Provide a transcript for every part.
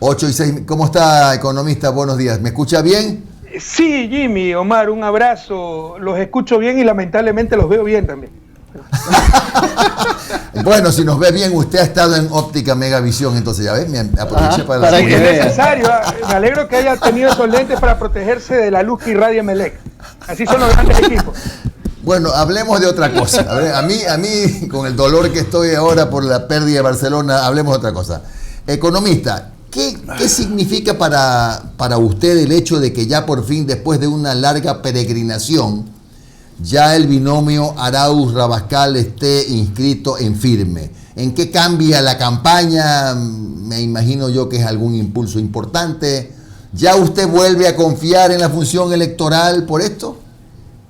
8:06. ¿Cómo está, economista? Buenos días. ¿Me escucha bien? Sí, Jimmy, Omar, un abrazo. Los escucho bien y lamentablemente los veo bien también. Bueno, si nos ve bien, usted ha estado en Óptica Megavisión, entonces ya ves, me aproveché para que vea. Es necesario. Me alegro que haya tenido esos lentes para protegerse de la luz que irradia Emelec. Así son los grandes equipos. Bueno, hablemos de otra cosa. A mí, con el dolor que estoy ahora por la pérdida de Barcelona, hablemos de otra cosa. Economista, ¿qué significa para usted el hecho de que ya por fin, después de una larga peregrinación, ya el binomio Arauz-Rabascal esté inscrito en firme? ¿En qué cambia la campaña? Me imagino yo que es algún impulso importante. ¿Ya usted vuelve a confiar en la función electoral por esto?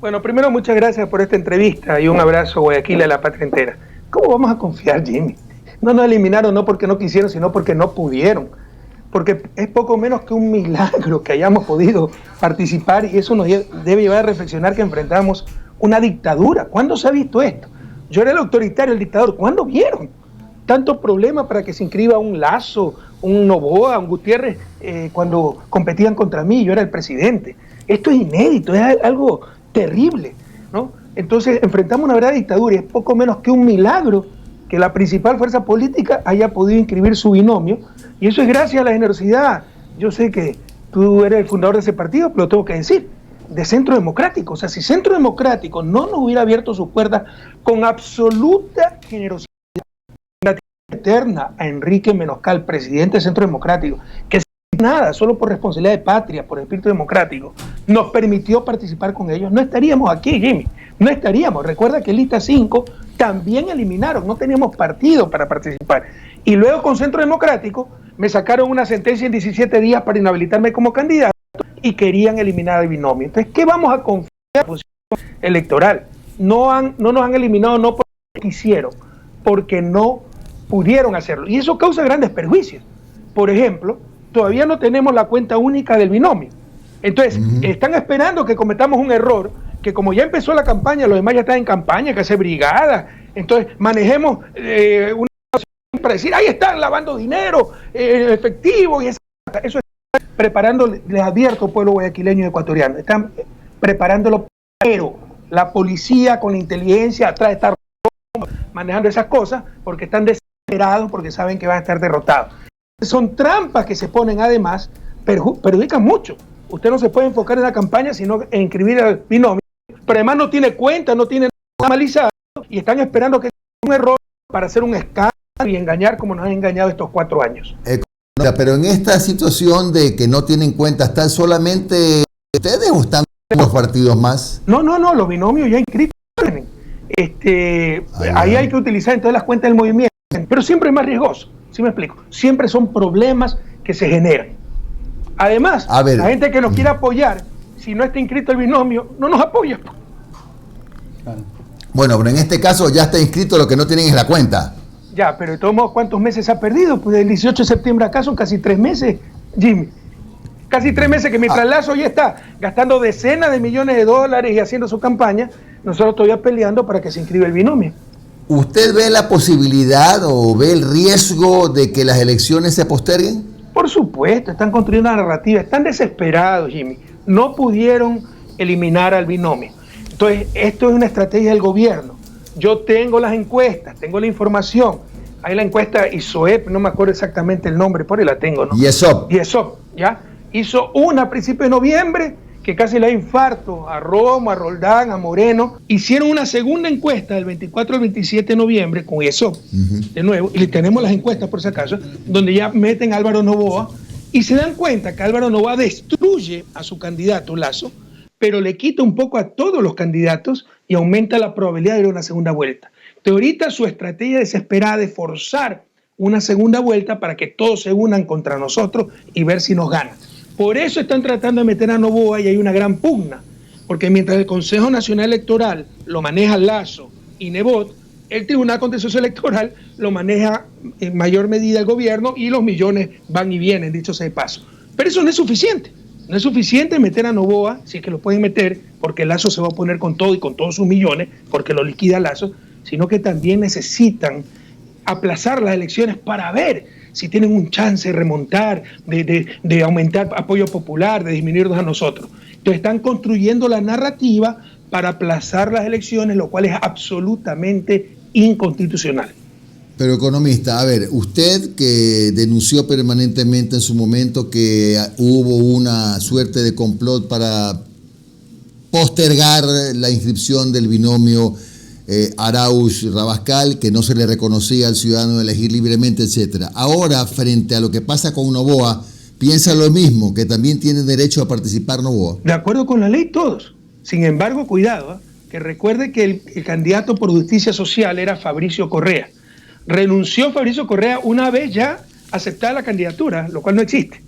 Bueno, primero muchas gracias por esta entrevista y un abrazo a Guayaquil, a la patria entera. ¿Cómo vamos a confiar, Jimmy? No nos eliminaron no porque no quisieron, sino porque no pudieron. Porque es poco menos que un milagro que hayamos podido participar y eso nos debe llevar a reflexionar que enfrentamos una dictadura. ¿Cuándo se ha visto esto? Yo era el autoritario, el dictador. ¿Cuándo vieron tanto problema para que se inscriba un Lasso, un Noboa, un Gutiérrez cuando competían contra mí? Yo era el presidente. Esto es inédito, es algo terrible, ¿no? Entonces enfrentamos una verdadera dictadura y es poco menos que un milagro que la principal fuerza política haya podido inscribir su binomio, y eso es gracias a la generosidad. Yo sé que tú eres el fundador de ese partido, pero lo tengo que decir, de Centro Democrático. O sea, si Centro Democrático no nos hubiera abierto sus puertas con absoluta generosidad, eterna a Enrique Menoscal, presidente del Centro Democrático, que nada, solo por responsabilidad de patria, por espíritu democrático, nos permitió participar con ellos, no estaríamos aquí, Jimmy, no estaríamos. Recuerda que Lista 5 también eliminaron, no teníamos partido para participar. Y luego con Centro Democrático me sacaron una sentencia en 17 días para inhabilitarme como candidato y querían eliminar el binomio. Entonces, ¿qué vamos a confiar en la función electoral? No nos han eliminado no porque quisieron, porque no pudieron hacerlo. Y eso causa grandes perjuicios. Por ejemplo, todavía no tenemos la cuenta única del binomio. Entonces, están esperando que cometamos un error, que como ya empezó la campaña, los demás ya están en campaña, que hace brigadas, entonces manejemos una para decir, ahí están lavando dinero, efectivo, y eso están preparando, les advierto, pueblo guayaquileño y ecuatoriano, están preparándolo, pero la policía con la inteligencia atrás está manejando esas cosas, porque están desesperados, porque saben que van a estar derrotados. Son trampas que se ponen además, perjudican mucho. Usted no se puede enfocar en la campaña, sino en inscribir al binomio, pero además no tiene cuenta, no tiene nada analizado, y están esperando que sea un error para hacer un escándalo y engañar como nos han engañado estos 4 años. Pero en esta situación de que no tienen cuenta, ¿están solamente ustedes o están los partidos más? No, los binomios ya inscritos. Ahí hay que utilizar entonces las cuentas del movimiento, pero siempre es más riesgoso, ¿sí me explico? Siempre son problemas que se generan. Además, la gente que nos quiere apoyar, si no está inscrito el binomio, no nos apoya. Bueno, pero en este caso ya está inscrito, lo que no tienen es la cuenta. Ya, pero de todos modos, ¿cuántos meses ha perdido? Pues del 18 de septiembre acá son casi 3 meses, Jimmy. Casi 3 meses que mientras Lasso ya está gastando decenas de millones de dólares y haciendo su campaña, nosotros todavía peleando para que se inscriba el binomio. ¿Usted ve la posibilidad o ve el riesgo de que las elecciones se posterguen? Por supuesto, están construyendo una narrativa, están desesperados, Jimmy. No pudieron eliminar al binomio. Entonces, esto es una estrategia del gobierno. Yo tengo las encuestas, tengo la información. Hay la encuesta ISOEP, no me acuerdo exactamente el nombre, por ahí la tengo, ¿no? IESOP, ¿ya? Hizo una a principios de noviembre, que casi le da infarto a Romo, a Roldán, a Moreno. Hicieron una segunda encuesta del 24 al 27 de noviembre con IESOP, de nuevo, y tenemos las encuestas por si acaso, donde ya meten a Álvaro Noboa, y se dan cuenta que Álvaro Noboa destruye a su candidato Lasso, pero le quita un poco a todos los candidatos y aumenta la probabilidad de ir a una segunda vuelta. Entonces, ahorita su estrategia desesperada de forzar una segunda vuelta para que todos se unan contra nosotros y ver si nos ganan. Por eso están tratando de meter a Noboa y hay una gran pugna, porque mientras el Consejo Nacional Electoral lo maneja Lasso y Nebot, el Tribunal Contencioso Electoral lo maneja en mayor medida el gobierno y los millones van y vienen, dicho sea de paso. Pero eso no es suficiente. No es suficiente meter a Noboa, si es que lo pueden meter, porque Lasso se va a poner con todo y con todos sus millones, porque lo liquida Lasso, sino que también necesitan aplazar las elecciones para ver si tienen un chance de remontar, de aumentar apoyo popular, de disminuirnos a nosotros. Entonces están construyendo la narrativa para aplazar las elecciones, lo cual es absolutamente inconstitucional. Pero economista, a ver, usted que denunció permanentemente en su momento que hubo una suerte de complot para postergar la inscripción del binomio Arauz-Rabascal, que no se le reconocía al ciudadano elegir libremente, etcétera. Ahora, frente a lo que pasa con Noboa, ¿piensa lo mismo, que también tiene derecho a participar Noboa? De acuerdo con la ley, todos. Sin embargo, cuidado, que recuerde que el candidato por justicia social era Fabricio Correa. Renunció Fabricio Correa una vez ya aceptada la candidatura, lo cual no existe.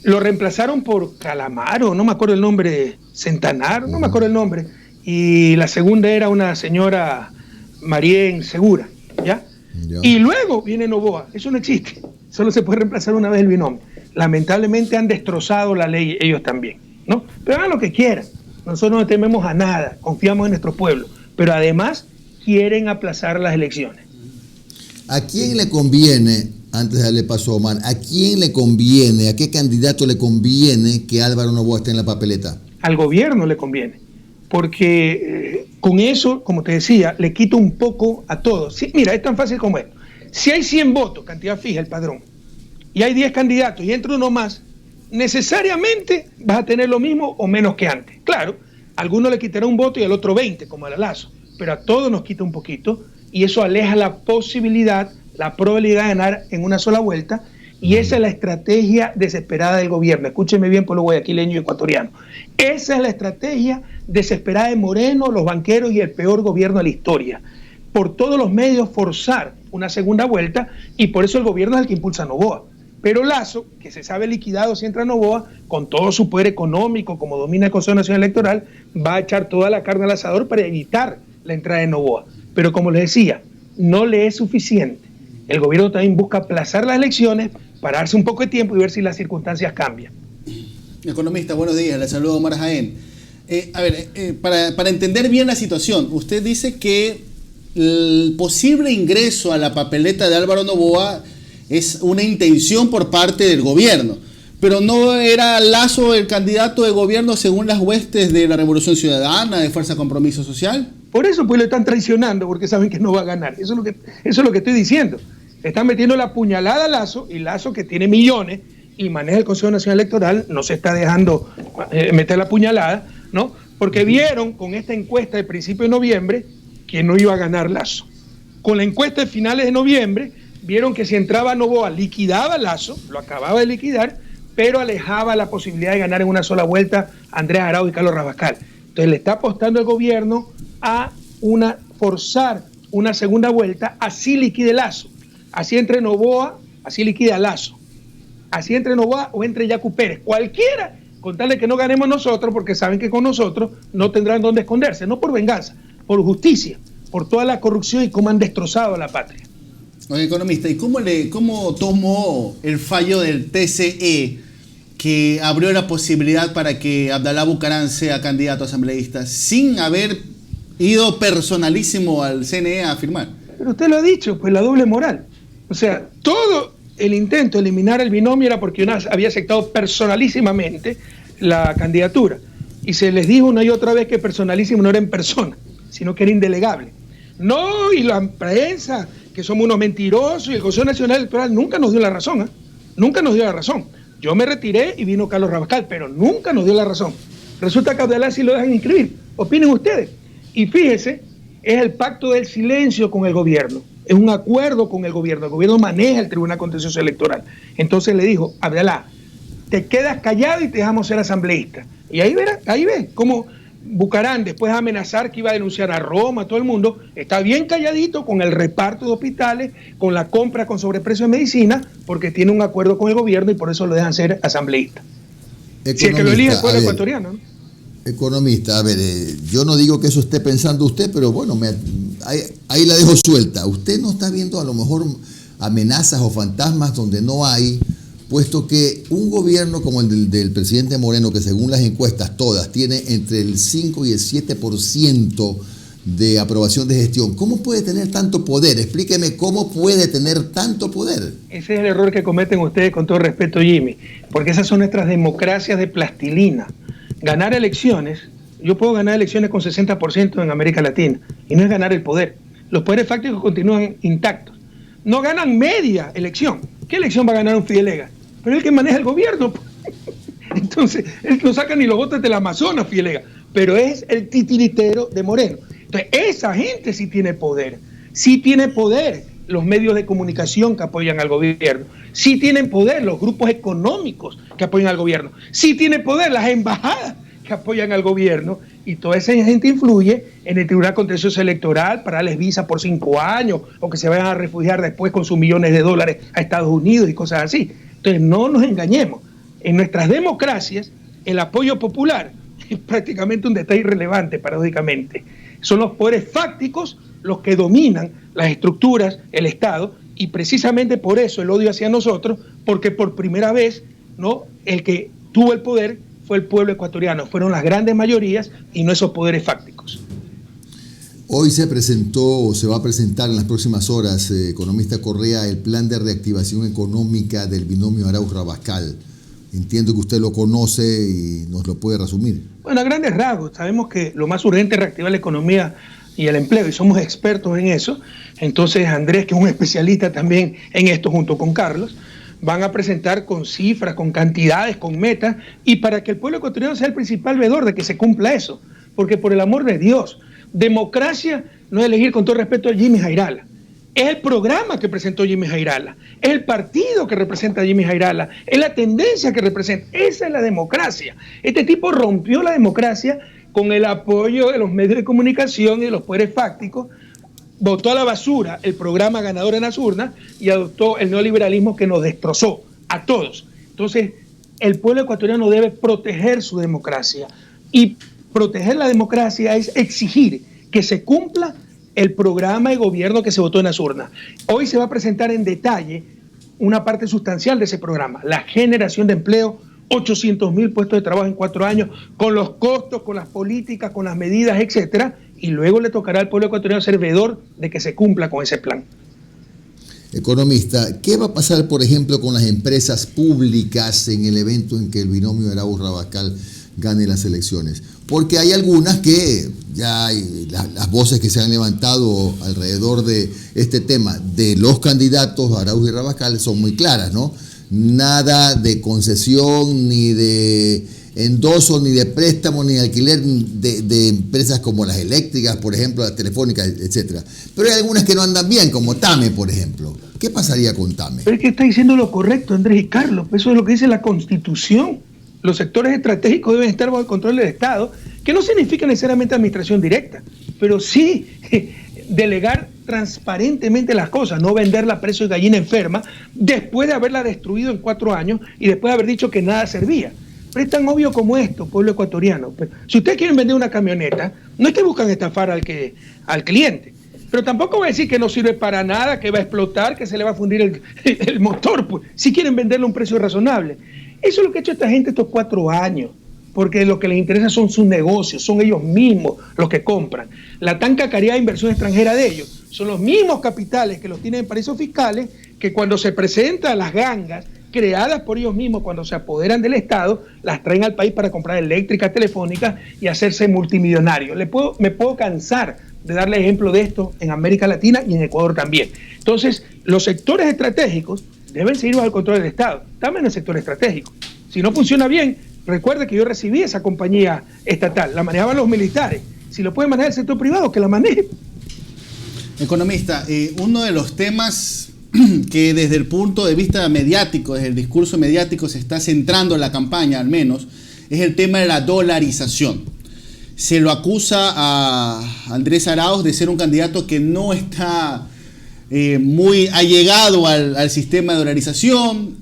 Lo reemplazaron por Calamaro, no me acuerdo el nombre, Centenar, no me acuerdo el nombre. Y la segunda era una señora Marien Segura, ¿ya? Y luego viene Noboa, eso no existe. Solo se puede reemplazar una vez el binomio. Lamentablemente han destrozado la ley ellos también, ¿no? Pero hagan lo que quieran. Nosotros no tememos a nada, confiamos en nuestro pueblo, pero además quieren aplazar las elecciones. ¿A quién le conviene, antes de darle paso a Omar, a quién le conviene, a qué candidato le conviene que Álvaro Noboa esté en la papeleta? Al gobierno le conviene, porque con eso, como te decía, le quita un poco a todos. Sí, mira, es tan fácil como esto. Si hay 100 votos, cantidad fija, el padrón, y hay 10 candidatos y entra uno más, necesariamente vas a tener lo mismo o menos que antes. Claro, a alguno le quitará un voto y al otro 20, como a Lazo, pero a todos nos quita un poquito y eso aleja la posibilidad, la probabilidad de ganar en una sola vuelta, y esa es la estrategia desesperada del gobierno. Escúcheme bien, pueblo guayaquileño y ecuatoriano. Esa es la estrategia desesperada de Moreno, los banqueros y el peor gobierno de la historia. Por todos los medios forzar una segunda vuelta, y por eso el gobierno es el que impulsa a Noboa. Pero Lazo, que se sabe liquidado si entra Noboa, con todo su poder económico, como domina el Consejo Nacional Electoral, va a echar toda la carne al asador para evitar la entrada de Noboa. Pero como les decía, no le es suficiente. El gobierno también busca aplazar las elecciones para darse un poco de tiempo y ver si las circunstancias cambian. Economista, buenos días, le saludo Omar Jaén. Para entender bien la situación, usted dice que el posible ingreso a la papeleta de Álvaro Noboa es una intención por parte del gobierno, pero no era Lazo el candidato de gobierno según las huestes de la Revolución Ciudadana, de Fuerza Compromiso Social. Por eso pues lo están traicionando, porque saben que no va a ganar. Eso es lo que estoy diciendo. Están metiendo la puñalada a Lazo, y Lazo, que tiene millones y maneja el Consejo Nacional Electoral, no se está dejando meter la puñalada, ¿no? Porque vieron con esta encuesta de principio de noviembre que no iba a ganar Lazo. Con la encuesta de finales de noviembre vieron que si entraba Noboa liquidaba a Lazo, lo acababa de liquidar, pero alejaba la posibilidad de ganar en una sola vuelta a Andrés Arauz y Carlos Rabascal. Entonces le está apostando el gobierno a forzar una segunda vuelta, así liquide Lazo, así entre Noboa, así liquide a Lazo, así entre Noboa o entre Yacu Pérez, cualquiera, con tal de que no ganemos nosotros, porque saben que con nosotros no tendrán dónde esconderse, no por venganza, por justicia, por toda la corrupción y cómo han destrozado a la patria. Oye, economista, ¿y cómo tomó el fallo del TCE que abrió la posibilidad para que Abdalá Bucaram sea candidato asambleísta sin haber ido personalísimo al CNE a firmar? Pero usted lo ha dicho, pues la doble moral. O sea, todo el intento de eliminar el binomio era porque UNAS había aceptado personalísimamente la candidatura. Y se les dijo una y otra vez que personalísimo no era en persona, sino que era indelegable. No, y la prensa, que somos unos mentirosos, y el Consejo Nacional Electoral nunca nos dio la razón, ¿eh? Nunca nos dio la razón. Yo me retiré y vino Carlos Rabascal, pero nunca nos dio la razón. Resulta que a Abdalá sí lo dejan inscribir. Opinen ustedes. Y fíjese, es el pacto del silencio con el gobierno. Es un acuerdo con el gobierno. El gobierno maneja el Tribunal Contencioso Electoral. Entonces le dijo, Abdalá, te quedas callado y te dejamos ser asambleísta. Y ahí ve cómo Bucaram, después de amenazar que iba a denunciar a Roma, a todo el mundo, está bien calladito con el reparto de hospitales, con la compra con sobreprecio de medicina, porque tiene un acuerdo con el gobierno y por eso lo dejan ser asambleísta. Si es que lo elige el pueblo ecuatoriano, ¿no? Economista, a ver, yo no digo que eso esté pensando usted, pero bueno, ahí la dejo suelta. Usted no está viendo a lo mejor amenazas o fantasmas donde no hay, puesto que un gobierno como el del presidente Moreno, que según las encuestas todas tiene entre el 5 y el 7% de aprobación de gestión. ¿Cómo puede tener tanto poder? Explíqueme cómo puede tener tanto poder. Ese es el error que cometen ustedes, con todo respeto, Jimmy, porque esas son nuestras democracias de plastilina. Ganar elecciones, yo puedo ganar elecciones con 60% en América Latina, y no es ganar el poder. Los poderes fácticos continúan intactos. No ganan media elección. ¿Qué elección va a ganar un Fidelega? Pero es el que maneja el gobierno. Entonces, él no saca ni los votos del Amazonas, Fidelega, pero es el titiritero de Moreno. Entonces, esa gente sí tiene poder los medios de comunicación que apoyan al gobierno, sí tienen poder los grupos económicos que apoyan al gobierno, sí tiene poder las embajadas que apoyan al gobierno, y toda esa gente influye en el Tribunal Contencioso Electoral para darles visa por 5 años, o que se vayan a refugiar después con sus millones de dólares a Estados Unidos y cosas así. Entonces, no nos engañemos. En nuestras democracias, el apoyo popular es prácticamente un detalle irrelevante, paradójicamente. Son los poderes fácticos los que dominan las estructuras, el Estado, y precisamente por eso el odio hacia nosotros, porque por primera vez, ¿no?, el que tuvo el poder fue el pueblo ecuatoriano, fueron las grandes mayorías y no esos poderes fácticos. Hoy se presentó, o se va a presentar en las próximas horas, economista Correa, el plan de reactivación económica del binomio Arauz-Rabascal. Entiendo que usted lo conoce y nos lo puede resumir. Bueno, a grandes rasgos, sabemos que lo más urgente es reactivar la economía y el empleo, y somos expertos en eso. Entonces, Andrés, que es un especialista también en esto, junto con Carlos, van a presentar con cifras, con cantidades, con metas, y para que el pueblo ecuatoriano sea el principal veedor de que se cumpla eso. Porque, por el amor de Dios, democracia no es elegir, con todo respeto, a Jimmy Jairala. Es el programa que presentó Jimmy Jairala, es el partido que representa a Jimmy Jairala, es la tendencia que representa. Esa es la democracia. Este tipo rompió la democracia con el apoyo de los medios de comunicación y de los poderes fácticos, botó a la basura el programa ganador en las urnas y adoptó el neoliberalismo que nos destrozó a todos. Entonces, el pueblo ecuatoriano debe proteger su democracia, y proteger la democracia es exigir que se cumpla el programa de gobierno que se votó en las urnas. Hoy se va a presentar en detalle una parte sustancial de ese programa, la generación de empleo, 800,000 puestos de trabajo en 4 años, con los costos, con las políticas, con las medidas, etcétera, y luego le tocará al pueblo ecuatoriano ser veedor de que se cumpla con ese plan. Economista, ¿qué va a pasar, por ejemplo, con las empresas públicas en el evento en que el binomio Arauz-Rabascal gane las elecciones? Porque hay algunas que ya hay las voces que se han levantado alrededor de este tema de los candidatos Arauz y Rabascal son muy claras, ¿no? Nada de concesión, ni de endoso, ni de préstamo, ni de alquiler de empresas como las eléctricas, por ejemplo, las telefónicas, etcétera. Pero hay algunas que no andan bien, como TAME, por ejemplo. ¿Qué pasaría con TAME? Pero es que está diciendo lo correcto, Andrés y Carlos. Eso es lo que dice la Constitución. Los sectores estratégicos deben estar bajo el control del Estado, que no significa necesariamente administración directa, pero sí delegar transparentemente las cosas, no venderla a precio de gallina enferma después de haberla destruido en 4 años y después de haber dicho que nada servía. Pero es tan obvio como esto, pueblo ecuatoriano. Si ustedes quieren vender una camioneta, no es que buscan estafar al cliente, pero tampoco va a decir que no sirve para nada, que va a explotar, que se le va a fundir el motor, pues, si quieren venderle a un precio razonable. Eso es lo que ha hecho esta gente estos 4 años, porque lo que les interesa son sus negocios, son ellos mismos los que compran. La tan cacareada inversión extranjera de ellos son los mismos capitales que los tienen en paraísos fiscales, que cuando se presentan las gangas creadas por ellos mismos, cuando se apoderan del Estado, las traen al país para comprar eléctricas, telefónicas y hacerse multimillonarios. Me puedo cansar de darle ejemplo de esto en América Latina y en Ecuador también. Entonces, los sectores estratégicos deben seguir bajo el control del Estado, también en el sector estratégico. Si no funciona bien, recuerde que yo recibí esa compañía estatal, la manejaban los militares. Si lo puede manejar el sector privado, que la maneje. Economista, uno de los temas que desde el punto de vista mediático, desde el discurso mediático se está centrando en la campaña al menos, es el tema de la dolarización. Se lo acusa a Andrés Arauz de ser un candidato que no está muy allegado al sistema de dolarización.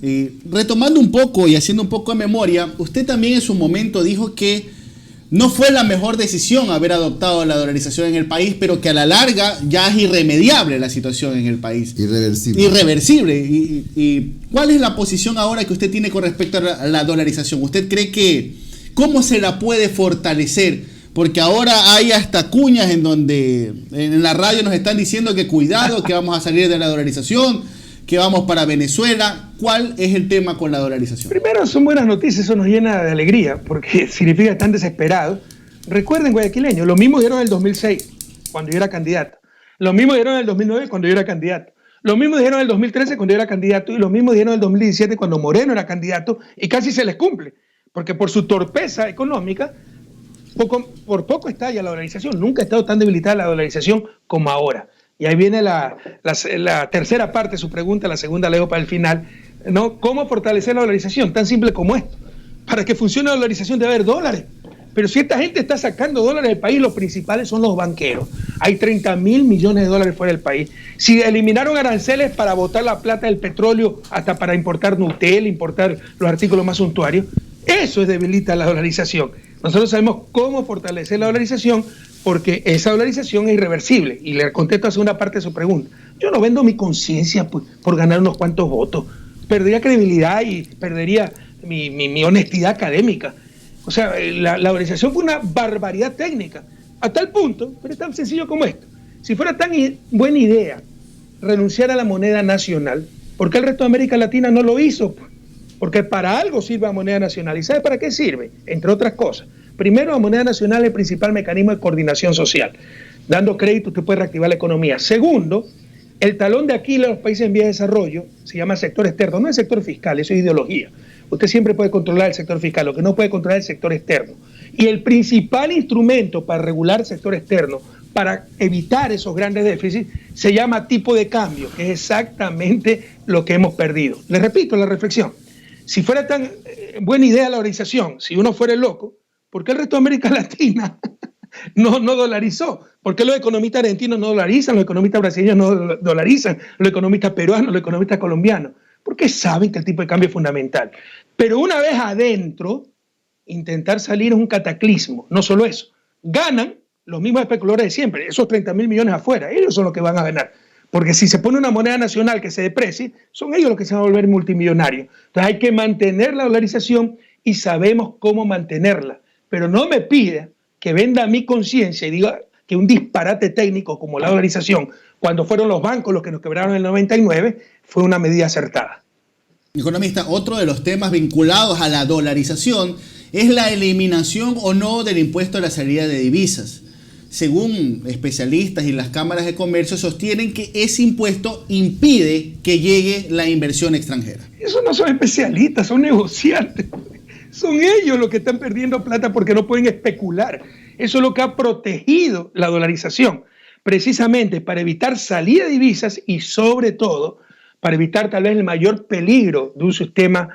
Retomando un poco y haciendo un poco de memoria, usted también en su momento dijo que no fue la mejor decisión haber adoptado la dolarización en el país, pero que a la larga ya es irremediable la situación en el país. Irreversible. ¿Y cuál es la posición ahora que usted tiene con respecto a la dolarización? ¿Usted cree que cómo se la puede fortalecer porque ahora hay hasta cuñas en donde en la radio nos están diciendo que cuidado, que vamos a salir de la dolarización, que vamos para Venezuela. ¿Cuál es el tema con la dolarización? Primero, son buenas noticias, eso nos llena de alegría, porque significa que están desesperados. Recuerden, guayaquileños, lo mismo dieron en el 2006, cuando yo era candidato. Lo mismo dieron en el 2009, cuando yo era candidato. Lo mismo dijeron en el 2013, cuando yo era candidato. Y lo mismo dijeron en el 2017, cuando Moreno era candidato. Y casi se les cumple, porque por su torpeza económica, por poco estalla la dolarización. Nunca ha estado tan debilitada la dolarización como ahora. Y ahí viene la tercera parte de su pregunta, la segunda la dejo para el final, ¿no? ¿Cómo fortalecer la dolarización? Tan simple como esto. Para que funcione la dolarización debe haber dólares. Pero si esta gente está sacando dólares del país, los principales son los banqueros. Hay 30.000 millones de dólares fuera del país. Si eliminaron aranceles para botar la plata del petróleo, hasta para importar Nutella, importar los artículos más suntuarios, eso debilita la dolarización. Nosotros sabemos cómo fortalecer la dolarización, porque esa dolarización es irreversible. Y le contesto a la segunda parte de su pregunta. Yo no vendo mi conciencia por ganar unos cuantos votos. Perdería credibilidad y perdería mi honestidad académica. O sea, la dolarización fue una barbaridad técnica, a tal punto, pero es tan sencillo como esto. Si fuera tan buena idea renunciar a la moneda nacional, ¿por qué el resto de América Latina no lo hizo? Porque para algo sirve la moneda nacional. ¿Y sabe para qué sirve? Entre otras cosas. Primero, la moneda nacional es el principal mecanismo de coordinación social. Dando crédito usted puede reactivar la economía. Segundo, el talón de Aquiles de los países en vías de desarrollo se llama sector externo, no es sector fiscal, eso es ideología. Usted siempre puede controlar el sector fiscal, lo que no puede controlar es el sector externo. Y el principal instrumento para regular el sector externo, para evitar esos grandes déficits, se llama tipo de cambio, que es exactamente lo que hemos perdido. Les repito la reflexión. Si fuera tan buena idea la dolarización, si uno fuera loco, ¿por qué el resto de América Latina no dolarizó? ¿Por qué los economistas argentinos no dolarizan, los economistas brasileños no dolarizan, los economistas peruanos, los economistas colombianos? Porque saben que el tipo de cambio es fundamental. Pero una vez adentro, intentar salir es un cataclismo. No solo eso, ganan los mismos especuladores de siempre, esos 30.000 millones afuera, ellos son los que van a ganar. Porque si se pone una moneda nacional que se deprecie, son ellos los que se van a volver multimillonarios. Entonces hay que mantener la dolarización y sabemos cómo mantenerla. Pero no me pida que venda mi conciencia y diga que un disparate técnico como la dolarización, cuando fueron los bancos los que nos quebraron en el 99, fue una medida acertada. Economista, otro de los temas vinculados a la dolarización es la eliminación o no del impuesto a la salida de divisas. Según especialistas y las cámaras de comercio, sostienen que ese impuesto impide que llegue la inversión extranjera. Esos no son especialistas, son negociantes. Son ellos los que están perdiendo plata porque no pueden especular. Eso es lo que ha protegido la dolarización, precisamente para evitar salida de divisas y sobre todo para evitar tal vez el mayor peligro de un sistema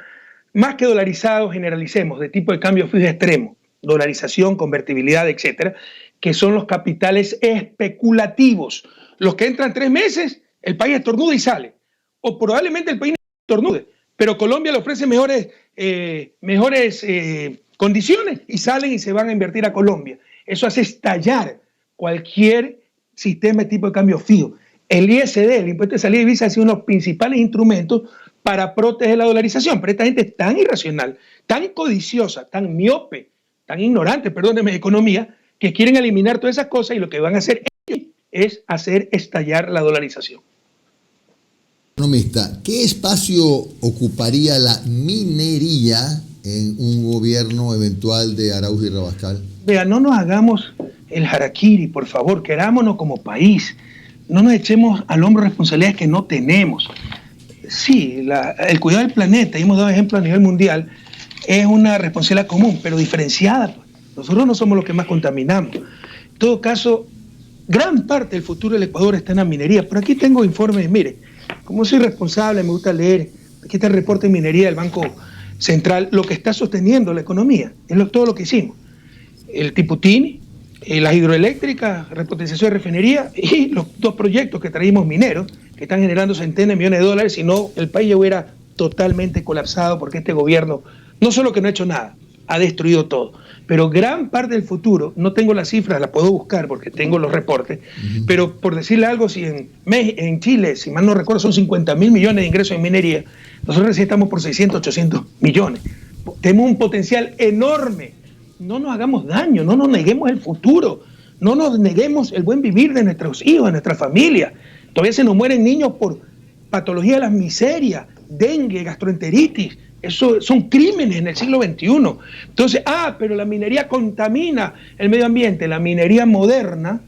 más que dolarizado, generalicemos, de tipo de cambio fijo extremo, dolarización, convertibilidad, etcétera, que son los capitales especulativos. Los que entran 3 meses, el país estornuda y sale. O probablemente el país no estornude, pero Colombia le ofrece mejores condiciones y salen y se van a invertir a Colombia. Eso hace estallar cualquier sistema de tipo de cambio fijo. El ISD, el impuesto de salida de divisas, ha sido uno de los principales instrumentos para proteger la dolarización. Pero esta gente es tan irracional, tan codiciosa, tan miope, tan ignorante, perdónenme, de economía, que quieren eliminar todas esas cosas y lo que van a hacer es hacer estallar la dolarización. Economista, ¿qué espacio ocuparía la minería en un gobierno eventual de Arauz y Rabascal? Vea, no nos hagamos el harakiri, por favor, querámonos como país. No nos echemos al hombro responsabilidades que no tenemos. Sí, el cuidado del planeta, y hemos dado ejemplo a nivel mundial, es una responsabilidad común, pero diferenciada. Nosotros no somos los que más contaminamos. En todo caso, gran parte del futuro del Ecuador está en la minería. Pero aquí tengo informes, mire, como soy responsable, me gusta leer, aquí está el reporte de minería del Banco Central, lo que está sosteniendo la economía, es todo lo que hicimos. El Tiputini, las hidroeléctricas, repotenciación de refinería y los 2 proyectos que traímos mineros, que están generando centenas de millones de dólares, si no el país ya hubiera totalmente colapsado porque este gobierno no solo que no ha hecho nada, ha destruido todo. Pero gran parte del futuro, no tengo las cifras, las puedo buscar porque tengo los reportes, pero por decirle algo, si en Chile, si mal no recuerdo, son 50.000 millones de ingresos en minería, nosotros recién estamos por 600, 800 millones. Tenemos un potencial enorme no nos hagamos daño, no nos neguemos el futuro, no nos neguemos el buen vivir de nuestros hijos, de nuestra familia. Todavía se nos mueren niños por patología de las miserias, dengue, gastroenteritis. Eso son crímenes en el siglo XXI. Entonces, pero la minería contamina el medio ambiente. La minería moderna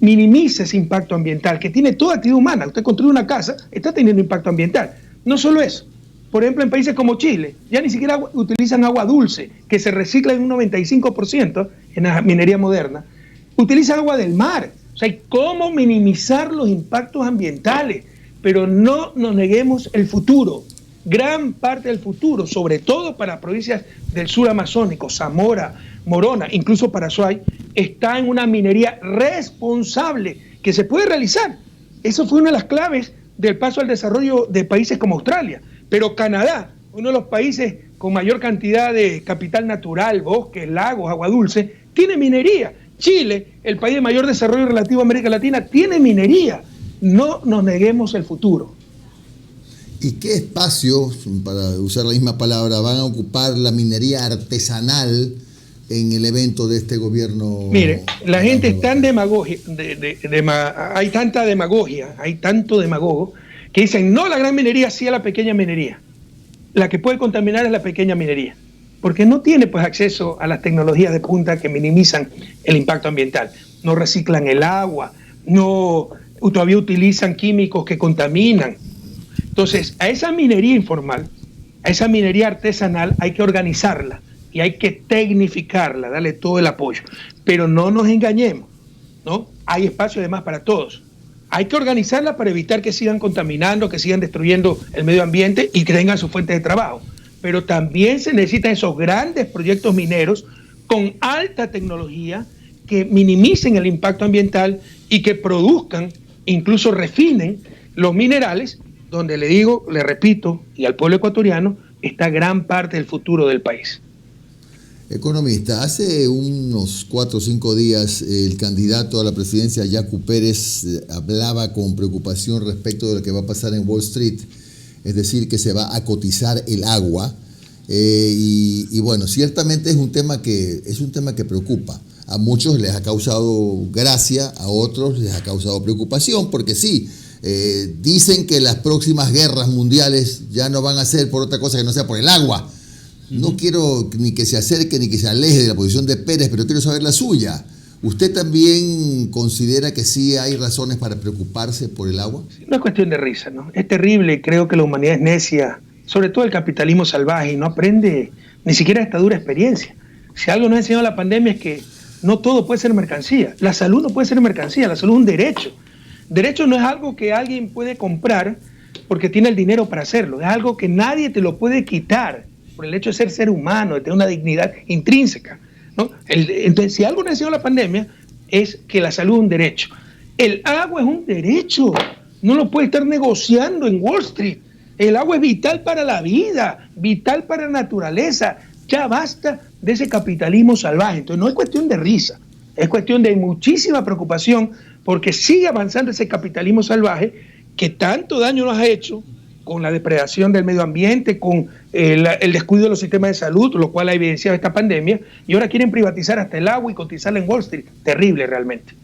minimiza ese impacto ambiental que tiene toda actividad humana. Usted construye una casa, está teniendo impacto ambiental. No solo eso. Por ejemplo, en países como Chile, ya ni siquiera utilizan agua dulce, que se recicla en un 95% en la minería moderna. Utilizan agua del mar. O sea, hay cómo minimizar los impactos ambientales, pero no nos neguemos el futuro. Gran parte del futuro, sobre todo para provincias del sur amazónico, Zamora, Morona, incluso para Paraguay, está en una minería responsable que se puede realizar. Eso fue una de las claves del paso al desarrollo de países como Australia. Pero Canadá, uno de los países con mayor cantidad de capital natural, bosques, lagos, agua dulce, tiene minería. Chile, el país de mayor desarrollo relativo a América Latina, tiene minería. No nos neguemos el futuro. ¿Y qué espacio, para usar la misma palabra, van a ocupar la minería artesanal en el evento de este gobierno? Mire, la gente es tan demagogia, hay tanta demagogia, hay tanto demagogo, que dicen, no la gran minería, sí a la pequeña minería. La que puede contaminar es la pequeña minería, porque no tiene pues acceso a las tecnologías de punta que minimizan el impacto ambiental. No reciclan el agua, no todavía utilizan químicos que contaminan. Entonces, a esa minería informal, a esa minería artesanal hay que organizarla y hay que tecnificarla, darle todo el apoyo. Pero no nos engañemos, ¿no? Hay espacio además para todos. Hay que organizarla para evitar que sigan contaminando, que sigan destruyendo el medio ambiente y que tengan su fuente de trabajo. Pero también se necesitan esos grandes proyectos mineros con alta tecnología que minimicen el impacto ambiental y que produzcan, incluso refinen los minerales, donde le digo, le repito, y al pueblo ecuatoriano, está gran parte del futuro del país. Economista, hace unos 4 o 5 días el candidato a la presidencia, Yacu Pérez, hablaba con preocupación respecto de lo que va a pasar en Wall Street, es decir, que se va a cotizar el agua, y bueno, ciertamente es un tema que preocupa. A muchos les ha causado gracia, a otros les ha causado preocupación, porque sí, dicen que las próximas guerras mundiales ya no van a ser por otra cosa que no sea por el agua. No quiero ni que se acerque ni que se aleje de la posición de Pérez, pero quiero saber la suya. ¿Usted también considera que sí hay razones para preocuparse por el agua? No es cuestión de risa, ¿no? Es terrible, creo que la humanidad es necia, sobre todo el capitalismo salvaje, y no aprende ni siquiera esta dura experiencia. Si algo nos ha enseñado la pandemia es que no todo puede ser mercancía. La salud no puede ser mercancía, la salud es un derecho. Derecho no es algo que alguien puede comprar porque tiene el dinero para hacerlo, es algo que nadie te lo puede quitar por el hecho de ser humano, de tener una dignidad intrínseca, ¿no? Entonces, si algo nos enseñó la pandemia es que la salud es un derecho. El agua es un derecho, no lo puede estar negociando en Wall Street. El agua es vital para la vida, vital para la naturaleza. Ya basta de ese capitalismo salvaje. Entonces, no es cuestión de risa, es cuestión de muchísima preocupación porque sigue avanzando ese capitalismo salvaje que tanto daño nos ha hecho con la depredación del medio ambiente, con el descuido de los sistemas de salud, lo cual ha evidenciado esta pandemia, y ahora quieren privatizar hasta el agua y cotizarla en Wall Street. Terrible realmente.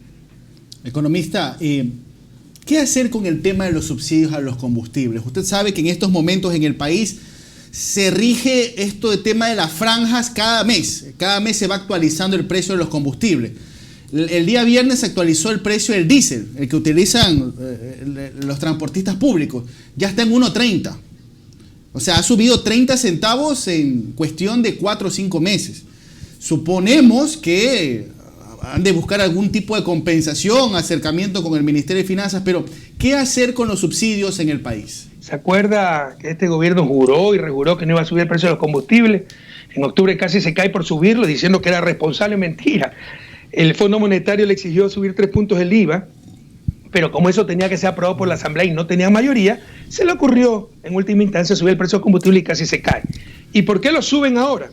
Economista, ¿qué hacer con el tema de los subsidios a los combustibles? Usted sabe que en estos momentos en el país se rige esto de tema de las franjas cada mes. Cada mes se va actualizando el precio de los combustibles. El día viernes se actualizó el precio del diésel, el que utilizan los transportistas públicos. Ya está en 1.30. O sea, ha subido 30 centavos en cuestión de 4 o 5 meses. Suponemos que han de buscar algún tipo de compensación, acercamiento con el Ministerio de Finanzas, pero ¿qué hacer con los subsidios en el país? ¿Se acuerda que este gobierno juró y rejuró que no iba a subir el precio de los combustibles? En octubre casi se cae por subirlo, diciendo que era responsable. Mentira. El Fondo Monetario le exigió subir 3 puntos el IVA, pero como eso tenía que ser aprobado por la Asamblea y no tenía mayoría, se le ocurrió en última instancia subir el precio del combustible y casi se cae. ¿Y por qué lo suben ahora?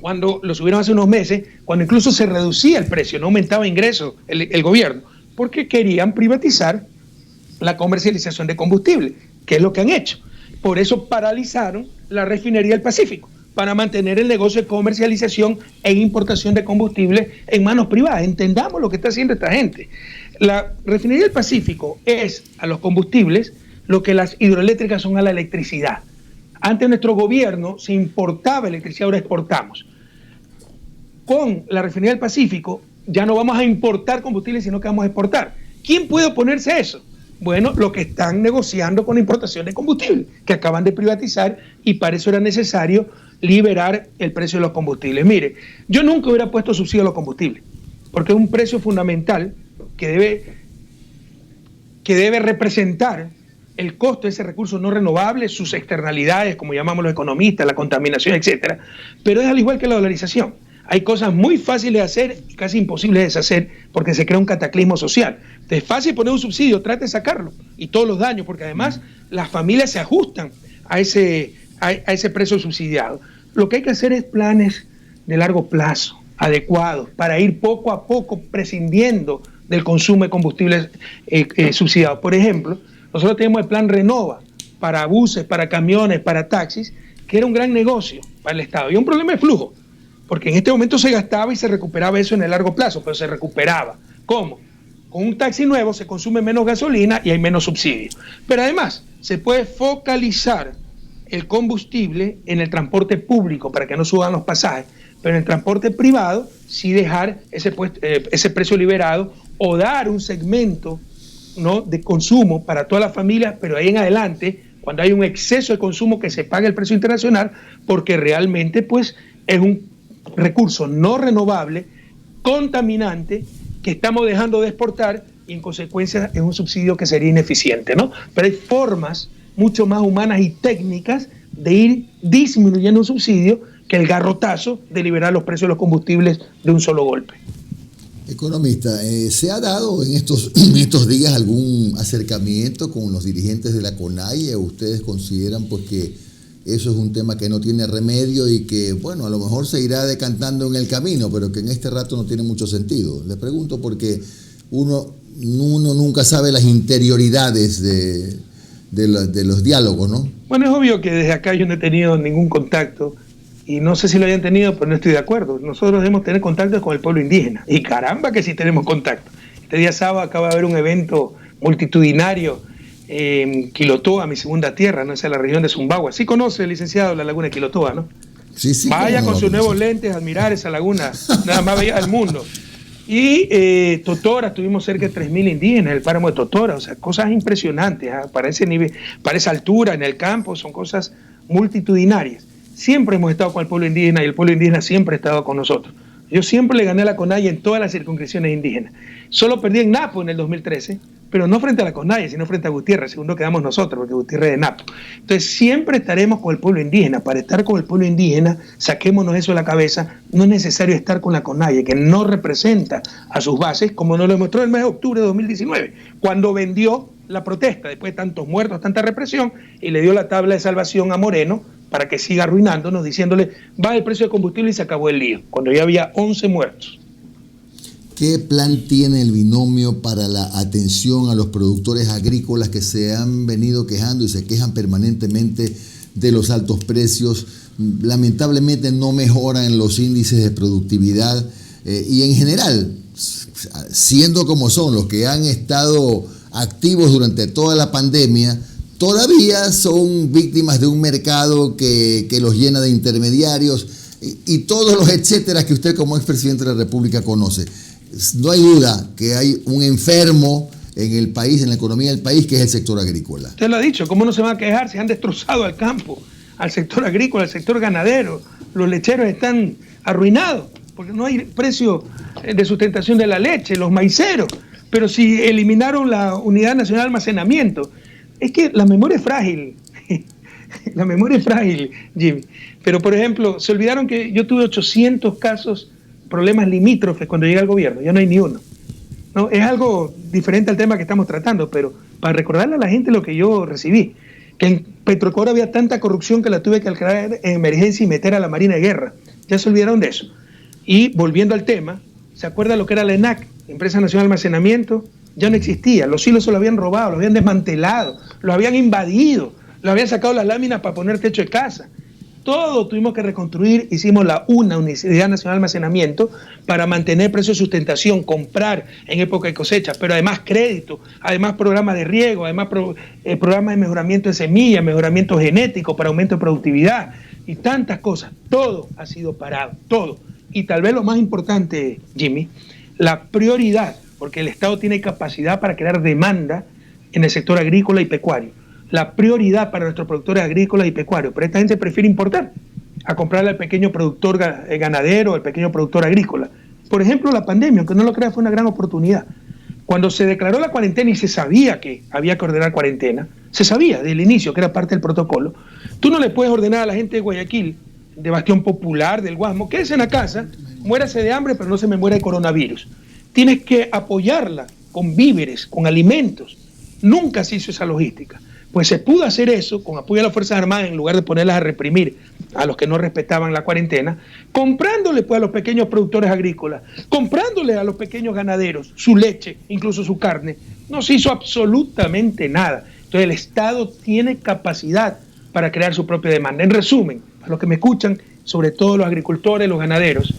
Cuando lo subieron hace unos meses, cuando incluso se reducía el precio, no aumentaba ingresos el gobierno, porque querían privatizar la comercialización de combustible, que es lo que han hecho. Por eso paralizaron la refinería del Pacífico, para mantener el negocio de comercialización e importación de combustible en manos privadas. Entendamos lo que está haciendo esta gente. La refinería del Pacífico es a los combustibles lo que las hidroeléctricas son a la electricidad. Antes nuestro gobierno se importaba electricidad, ahora exportamos. Con la refinería del Pacífico ya no vamos a importar combustible, sino que vamos a exportar. ¿Quién puede oponerse a eso? Bueno, lo que están negociando con la importación de combustible, que acaban de privatizar, y para eso era necesario liberar el precio de los combustibles. Mire, yo nunca hubiera puesto subsidio a los combustibles, porque es un precio fundamental que debe representar el costo de ese recurso no renovable, sus externalidades, como llamamos los economistas, la contaminación, etcétera. Pero es al igual que la dolarización. Hay cosas muy fáciles de hacer y casi imposibles de deshacer porque se crea un cataclismo social. Entonces, es fácil poner un subsidio, trate de sacarlo y todos los daños, porque además las familias se ajustan a ese precio subsidiado. Lo que hay que hacer es planes de largo plazo, adecuados, para ir poco a poco prescindiendo del consumo de combustibles subsidiados. Por ejemplo, nosotros tenemos el plan Renova para buses, para camiones, para taxis, que era un gran negocio para el Estado. Y un problema de flujo, porque en este momento se gastaba y se recuperaba eso en el largo plazo, pero se recuperaba. ¿Cómo? Con un taxi nuevo se consume menos gasolina y hay menos subsidio. Pero además se puede focalizar el combustible en el transporte público para que no suban los pasajes, pero en el transporte privado sí dejar ese precio liberado o dar un segmento, ¿no?, de consumo para todas las familias, pero ahí en adelante, cuando hay un exceso de consumo, que se pague el precio internacional, porque realmente pues es un recurso no renovable, contaminante, que estamos dejando de exportar y en consecuencia es un subsidio que sería ineficiente, ¿no? Pero hay formas mucho más humanas y técnicas de ir disminuyendo un subsidio que el garrotazo de liberar los precios de los combustibles de un solo golpe. Economista, ¿se ha dado en estos días algún acercamiento con los dirigentes de la CONAIE? ¿Ustedes consideran pues que eso es un tema que no tiene remedio y que, bueno, a lo mejor se irá decantando en el camino, pero que en este rato no tiene mucho sentido? Les pregunto porque uno nunca sabe las interioridades de los diálogos, ¿no? Bueno, es obvio que desde acá yo no he tenido ningún contacto y no sé si lo hayan tenido, pero no estoy de acuerdo. Nosotros debemos tener contacto con el pueblo indígena y caramba que sí tenemos contacto. Este día sábado acaba de haber un evento multitudinario en Quilotoa, mi segunda tierra, ¿no? Esa es la región de Zumbagua. Sí conoce, licenciado, la laguna de Quilotoa, ¿no? Sí. Vaya con sus nuevos lentes a admirar esa laguna, nada más bella del mundo. Y Totora, estuvimos cerca de 3.000 indígenas en el páramo de Totora, o sea, cosas impresionantes, para ese nivel, para esa altura en el campo, son cosas multitudinarias. Siempre hemos estado con el pueblo indígena y el pueblo indígena siempre ha estado con nosotros. Yo siempre le gané a la CONAIE en todas las circunscripciones indígenas. Solo perdí en Napo en el 2013, pero no frente a la CONAIE, sino frente a Gutiérrez, segundo quedamos nosotros, porque Gutiérrez es de Napo. Entonces siempre estaremos con el pueblo indígena. Para estar con el pueblo indígena, saquémonos eso de la cabeza, no es necesario estar con la CONAIE, que no representa a sus bases, como nos lo demostró el mes de octubre de 2019, cuando vendió la protesta, después de tantos muertos, tanta represión, y le dio la tabla de salvación a Moreno, para que siga arruinándonos, diciéndole, baja el precio de combustible y se acabó el lío, cuando ya había 11 muertos. ¿Qué plan tiene el binomio para la atención a los productores agrícolas que se han venido quejando y se quejan permanentemente de los altos precios? Lamentablemente no mejoran los índices de productividad y en general, siendo como son los que han estado activos durante toda la pandemia, todavía son víctimas de un mercado que los llena de intermediarios y todos los etcétera que usted como expresidente de la República conoce. No hay duda que hay un enfermo en el país, en la economía del país, que es el sector agrícola. Usted lo ha dicho, ¿cómo no se van a quejar? Se han destrozado al campo, al sector agrícola, al sector ganadero. Los lecheros están arruinados porque no hay precio de sustentación de la leche, los maiceros. Pero si eliminaron la Unidad Nacional de Almacenamiento, es que la memoria es frágil, la memoria es frágil, Jimmy. Pero, por ejemplo, se olvidaron que yo tuve 800 casos, problemas limítrofes cuando llegué al gobierno, ya no hay ni uno. ¿No? Es algo diferente al tema que estamos tratando, pero para recordarle a la gente lo que yo recibí, que en Petrocor había tanta corrupción que la tuve que aclarar en emergencia y meter a la Marina de Guerra. Ya se olvidaron de eso. Y volviendo al tema, ¿se acuerda lo que era la ENAC, Empresa Nacional de Almacenamiento? Ya no existía, los silos se lo habían robado, lo habían desmantelado, lo habían invadido, lo habían sacado las láminas para poner techo de casa. todo tuvimos que reconstruir, hicimos la Unidad Nacional de Almacenamiento para mantener precios de sustentación, comprar en época de cosecha, pero además crédito, además programas de riego, además programas de mejoramiento de semillas, mejoramiento genético para aumento de productividad y tantas cosas. Todo ha sido parado, todo. Y tal vez lo más importante, Jimmy, la prioridad, porque el Estado tiene capacidad para crear demanda en el sector agrícola y pecuario. La prioridad para nuestros productores agrícolas y pecuarios, pero esta gente prefiere importar a comprarle al pequeño productor ganadero, al pequeño productor agrícola. Por ejemplo, la pandemia, aunque no lo crea, fue una gran oportunidad. Cuando se declaró la cuarentena y se sabía que había que ordenar cuarentena, se sabía desde el inicio que era parte del protocolo, tú no le puedes ordenar a la gente de Guayaquil, de Bastión Popular, del Guasmo, quédese en la casa, muérase de hambre, pero no se me muera de coronavirus. Tienes que apoyarla con víveres, con alimentos. Nunca se hizo esa logística. Pues se pudo hacer eso con apoyo a las Fuerzas Armadas en lugar de ponerlas a reprimir a los que no respetaban la cuarentena, comprándole pues a los pequeños productores agrícolas, comprándole a los pequeños ganaderos su leche, incluso su carne. No se hizo absolutamente nada. Entonces el Estado tiene capacidad para crear su propia demanda. En resumen, a los que me escuchan, sobre todo los agricultores, los ganaderos,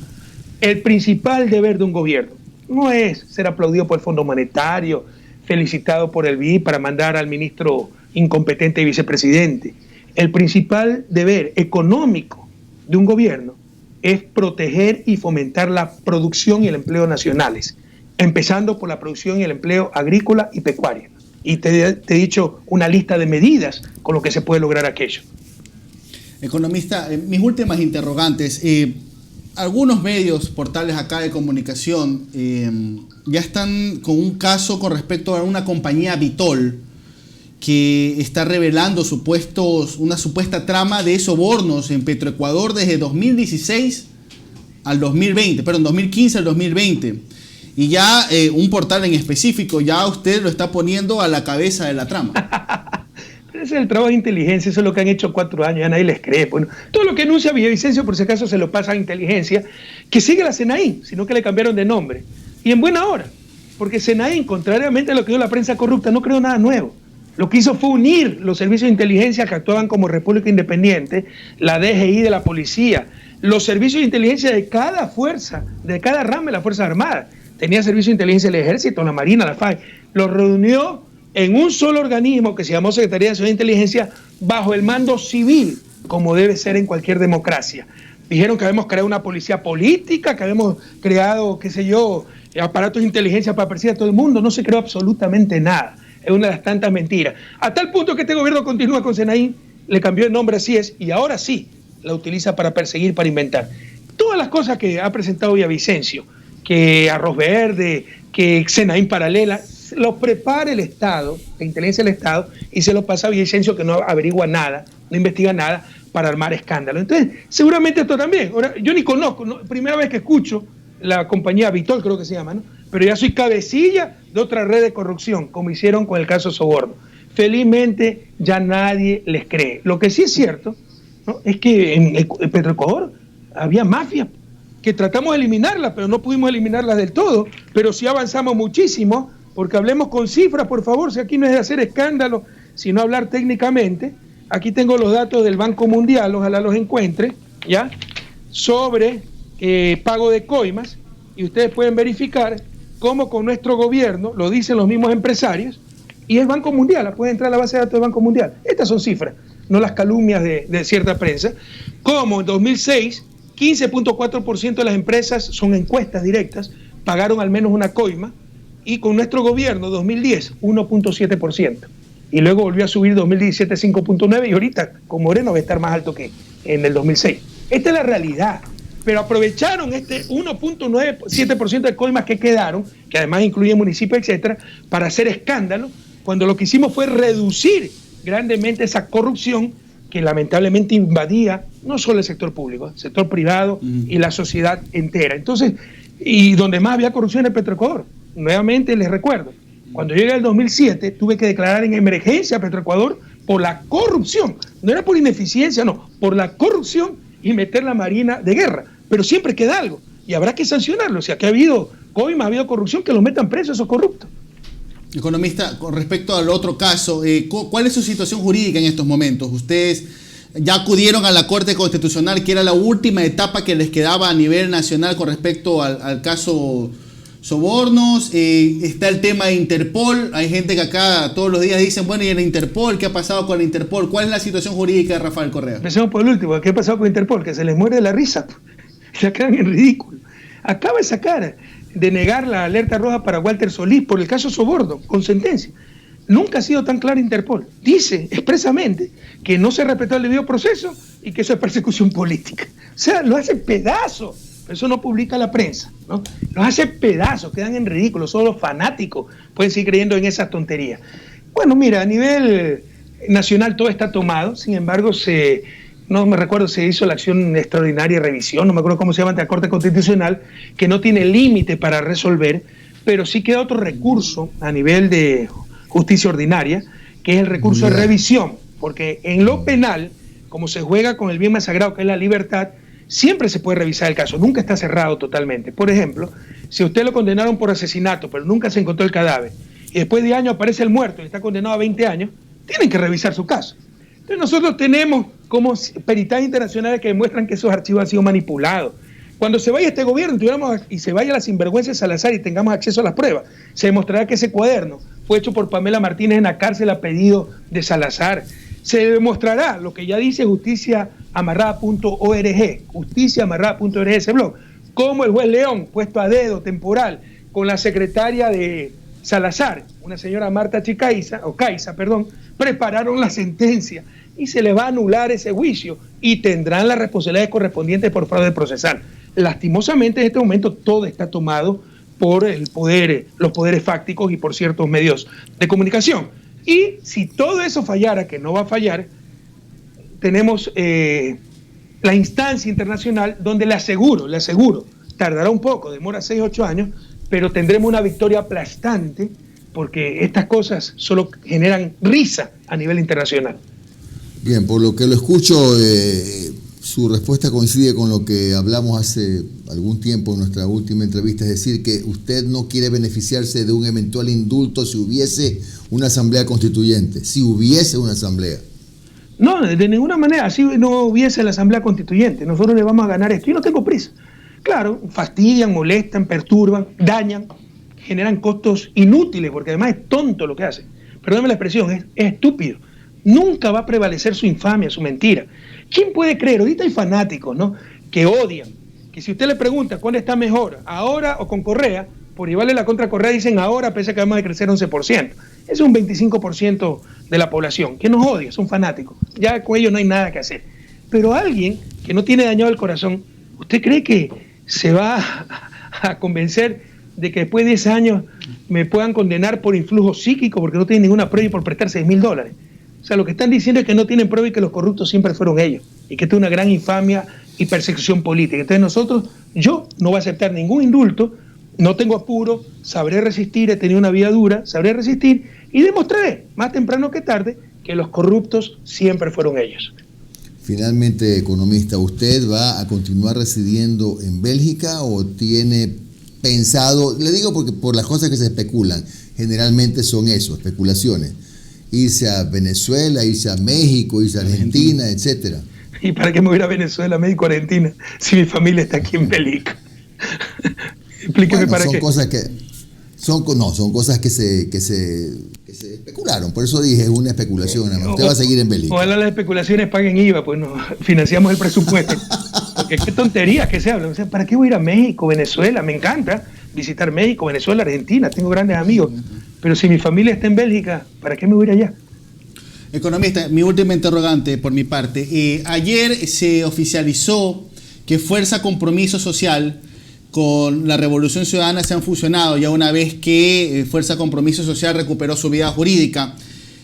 el principal deber de un gobierno no es ser aplaudido por el Fondo Monetario, felicitado por el BI para mandar al ministro incompetente y vicepresidente. El principal deber económico de un gobierno es proteger y fomentar la producción y el empleo nacionales, empezando por la producción y el empleo agrícola y pecuaria. Y te he dicho una lista de medidas con lo que se puede lograr aquello. Economista, mis últimas interrogantes. Algunos medios, portales acá de comunicación, ya están con un caso con respecto a una compañía Vitol que está revelando una supuesta trama de sobornos en Petroecuador desde 2016 al 2020, perdón, 2015 al 2020. Y ya un portal en específico, ya usted lo está poniendo a la cabeza de la trama. Ese es el trabajo de inteligencia, eso es lo que han hecho 4 años, ya nadie les cree. Bueno, todo lo que anuncia Villavicencio, por si acaso, se lo pasa a inteligencia, que sigue la SENAÍN, sino que le cambiaron de nombre. Y en buena hora, porque SENAÍN, contrariamente a lo que dio la prensa corrupta, no creó nada nuevo. Lo que hizo fue unir los servicios de inteligencia que actuaban como República Independiente, la DGI de la policía, los servicios de inteligencia de cada fuerza, de cada rama de las Fuerzas Armadas. Tenía servicio de inteligencia del Ejército, la Marina, la FAI. Los reunió en un solo organismo que se llamó Secretaría de Seguridad e Inteligencia bajo el mando civil, como debe ser en cualquier democracia. Dijeron que habíamos creado una policía política, que habíamos creado, qué sé yo, aparatos de inteligencia para perseguir a todo el mundo. No se creó absolutamente nada. Es una de las tantas mentiras. A tal punto que este gobierno continúa con SENAÍN, le cambió el nombre, así es, y ahora sí la utiliza para perseguir, para inventar. Todas las cosas que ha presentado Villavicencio, que Arroz Verde, que SENAÍN paralela, los prepara el Estado, la inteligencia del Estado, y se lo pasa a Villavicencio, que no averigua nada, no investiga nada, para armar escándalo. Entonces, seguramente esto también. Ahora, yo ni conozco, ¿no? Primera vez que escucho la compañía Vitol, creo que se llama, ¿no? Pero ya soy cabecilla de otra red de corrupción, como hicieron con el caso Soborno. Felizmente ya nadie les cree. Lo que sí es cierto, ¿no?, es que en Petroecuador había mafia, que tratamos de eliminarla, pero no pudimos eliminarla del todo, pero sí avanzamos muchísimo, porque hablemos con cifras, por favor, si aquí no es de hacer escándalo, sino hablar técnicamente. Aquí tengo los datos del Banco Mundial, ojalá los encuentre, ¿ya?, sobre pago de coimas, y ustedes pueden verificar cómo con nuestro gobierno, lo dicen los mismos empresarios, y el Banco Mundial, pueden entrar a la base de datos del Banco Mundial. Estas son cifras, no las calumnias de cierta prensa. Como en 2006, 15.4% de las empresas, son encuestas directas, pagaron al menos una coima, y con nuestro gobierno, 2010, 1.7%. Y luego volvió a subir 2017, 5.9%, y ahorita con Moreno va a estar más alto que en el 2006. Esta es la realidad. Pero aprovecharon este 1.97% de coimas que quedaron, que además incluye municipios, etcétera, para hacer escándalo, cuando lo que hicimos fue reducir grandemente esa corrupción que lamentablemente invadía no solo el sector público, el sector privado y la sociedad entera. Entonces, y donde más había corrupción en Petroecuador. Nuevamente les recuerdo, cuando llegué al 2007 tuve que declarar en emergencia a Petroecuador por la corrupción. No era por ineficiencia, no, por la corrupción, y meter la Marina de guerra. Pero siempre queda algo, y habrá que sancionarlo. O sea, que ha habido coima, ha habido corrupción, que los metan presos esos corruptos. Economista, con respecto al otro caso, ¿cuál es su situación jurídica en estos momentos? Ustedes ya acudieron a la Corte Constitucional, que era la última etapa que les quedaba a nivel nacional con respecto al caso sobornos. Está el tema de Interpol. Hay gente que acá todos los días dicen, bueno, ¿y el Interpol? ¿Qué ha pasado con el Interpol? ¿Cuál es la situación jurídica de Rafael Correa? Empecemos por el último. ¿Qué ha pasado con Interpol? Que se les muere la risa. Ya quedan en ridículo. Acaba de sacar, de negar la alerta roja para Walter Solís por el caso soborno, con sentencia. Nunca ha sido tan clara Interpol. Dice expresamente que no se respetó el debido proceso y que eso es persecución política. O sea, lo hace pedazos. Eso no publica la prensa, ¿no? Los hace pedazos, quedan en ridículo. Solo los fanáticos pueden seguir creyendo en esas tonterías. Bueno, mira, a nivel nacional todo está tomado. Sin embargo, no me recuerdo, se hizo la acción extraordinaria de revisión, no me acuerdo cómo se llama, ante la Corte Constitucional, que no tiene límite para resolver, pero sí queda otro recurso a nivel de justicia ordinaria, que es el recurso de revisión, porque en lo penal, como se juega con el bien más sagrado, que es la libertad, siempre se puede revisar el caso, nunca está cerrado totalmente. Por ejemplo, si a usted lo condenaron por asesinato, pero nunca se encontró el cadáver, y después de años aparece el muerto y está condenado a 20 años, tienen que revisar su caso. Entonces nosotros tenemos como peritajes internacionales que demuestran que esos archivos han sido manipulados. Cuando se vaya este gobierno y se vaya la sinvergüenza de Salazar y tengamos acceso a las pruebas, se demostrará que ese cuaderno fue hecho por Pamela Martínez en la cárcel a pedido de Salazar. Se demostrará lo que ya dice justiciaamarrada.org, justiciaamarrada.org, ese blog, cómo el juez León, puesto a dedo temporal con la secretaria de Salazar, una señora Marta Caiza, prepararon la sentencia y se le va a anular ese juicio y tendrán las responsabilidades correspondientes por fraude procesal. Lastimosamente en este momento todo está tomado por los poderes fácticos y por ciertos medios de comunicación. Y si todo eso fallara, que no va a fallar, tenemos la instancia internacional donde le aseguro, tardará un poco, demora 6 o 8 años, pero tendremos una victoria aplastante porque estas cosas solo generan risa a nivel internacional. Bien, por lo que lo escucho, su respuesta coincide con lo que hablamos hace algún tiempo en nuestra última entrevista, es decir, que usted no quiere beneficiarse de un eventual indulto si hubiese una asamblea constituyente, si hubiese una asamblea. No, de ninguna manera, si no hubiese la asamblea constituyente, nosotros le vamos a ganar esto. Yo no tengo prisa. Claro, fastidian, molestan, perturban, dañan, generan costos inútiles, porque además es tonto lo que hacen. Perdóname la expresión, es estúpido. Nunca va a prevalecer su infamia, su mentira. ¿Quién puede creer? Ahorita hay fanáticos, ¿no?, que odian, que si usted le pregunta cuál está mejor, ahora o con Correa, por llevarle la contra a Correa dicen ahora, pese a que vamos a crecer 11%. Ese es un 25% de la población. ¿Quién nos odia? Son fanáticos. Ya con ellos no hay nada que hacer. Pero alguien que no tiene dañado el corazón, ¿usted cree que se va a convencer de que después de 10 años me puedan condenar por influjo psíquico porque no tienen ninguna prueba y por prestar $6,000? O sea, lo que están diciendo es que no tienen prueba y que los corruptos siempre fueron ellos y que esto es una gran infamia y persecución política. Entonces yo no voy a aceptar ningún indulto, no tengo apuro, sabré resistir, he tenido una vida dura, sabré resistir y demostraré más temprano que tarde que los corruptos siempre fueron ellos. Finalmente, economista, ¿usted va a continuar residiendo en Bélgica o tiene pensado, le digo porque por las cosas que se especulan, generalmente son eso, especulaciones, irse a Venezuela, irse a México, irse a Argentina, etcétera? ¿Y para qué me voy a ir a Venezuela, México, Argentina, si mi familia está aquí en Bélgica? Explíqueme para qué. Son cosas que se especularon, por eso dije, es una especulación. Usted va a seguir en Bélgica. Ojalá las especulaciones paguen IVA, pues no financiamos el presupuesto. Porque qué tonterías que se hablan. O sea, ¿para qué voy a ir a México, Venezuela? Me encanta visitar México, Venezuela, Argentina, tengo grandes amigos. Pero si mi familia está en Bélgica, ¿para qué me voy a ir allá? Economista, mi última interrogante por mi parte. Ayer se oficializó que Fuerza Compromiso Social con la Revolución Ciudadana se han fusionado ya una vez que Fuerza Compromiso Social recuperó su vida jurídica.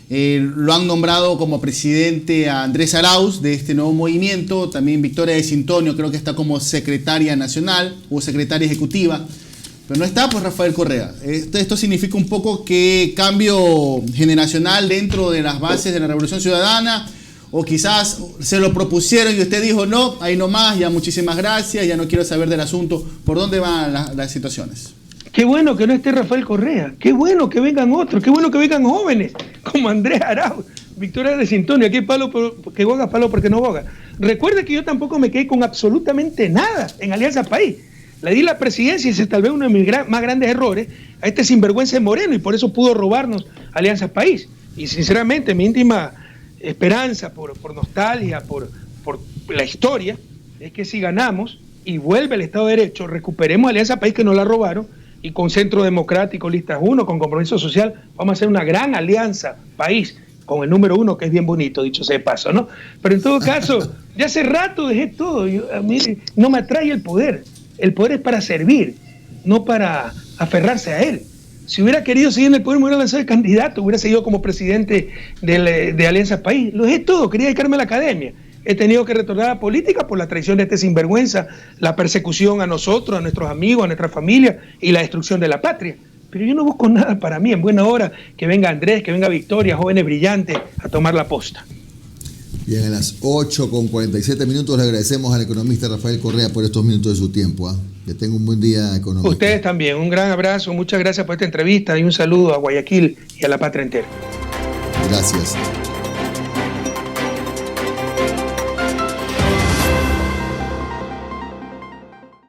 Lo han nombrado como presidente a Andrés Arauz de este nuevo movimiento, también Victoria de Sintonio creo que está como secretaria nacional o secretaria ejecutiva, pero no está pues Rafael Correa. Esto significa un poco que cambio generacional dentro de las bases de la Revolución Ciudadana, o quizás se lo propusieron y usted dijo no, ahí nomás, ya muchísimas gracias, ya no quiero saber del asunto. ¿Por dónde van las situaciones? Qué bueno que no esté Rafael Correa, qué bueno que vengan otros, qué bueno que vengan jóvenes como Andrés Arauz. Victoria de Sintonio, aquí palo porque boga, palo porque no boga. Recuerde que yo tampoco me quedé con absolutamente nada en Alianza País. Le di la presidencia y ese es tal vez uno de mis más grandes errores a este sinvergüenza Moreno, y por eso pudo robarnos Alianza País. Y sinceramente mi íntima esperanza, por nostalgia, por la historia, es que si ganamos y vuelve el Estado de Derecho, recuperemos Alianza País, que nos la robaron, y con Centro Democrático, Listas 1, con Compromiso Social, vamos a hacer una gran Alianza País con el número 1, que es bien bonito, dicho sea de paso, ¿no? Pero en todo caso, ya hace rato dejé todo. A mí no me atrae el poder. El poder es para servir, no para aferrarse a él. Si hubiera querido seguir en el poder, me hubiera lanzado de candidato, hubiera seguido como presidente de Alianza País. Lo dejé todo, quería dedicarme a la academia. He tenido que retornar a la política por la traición de este sinvergüenza, la persecución a nosotros, a nuestros amigos, a nuestra familia y la destrucción de la patria. Pero yo no busco nada para mí. En buena hora que venga Andrés, que venga Victoria, jóvenes brillantes, a tomar la posta. Bien, a las 8:47 le agradecemos al economista Rafael Correa por estos minutos de su tiempo. Que tenga un buen día, economista. Ustedes también, un gran abrazo, muchas gracias por esta entrevista y un saludo a Guayaquil y a la patria entera. Gracias.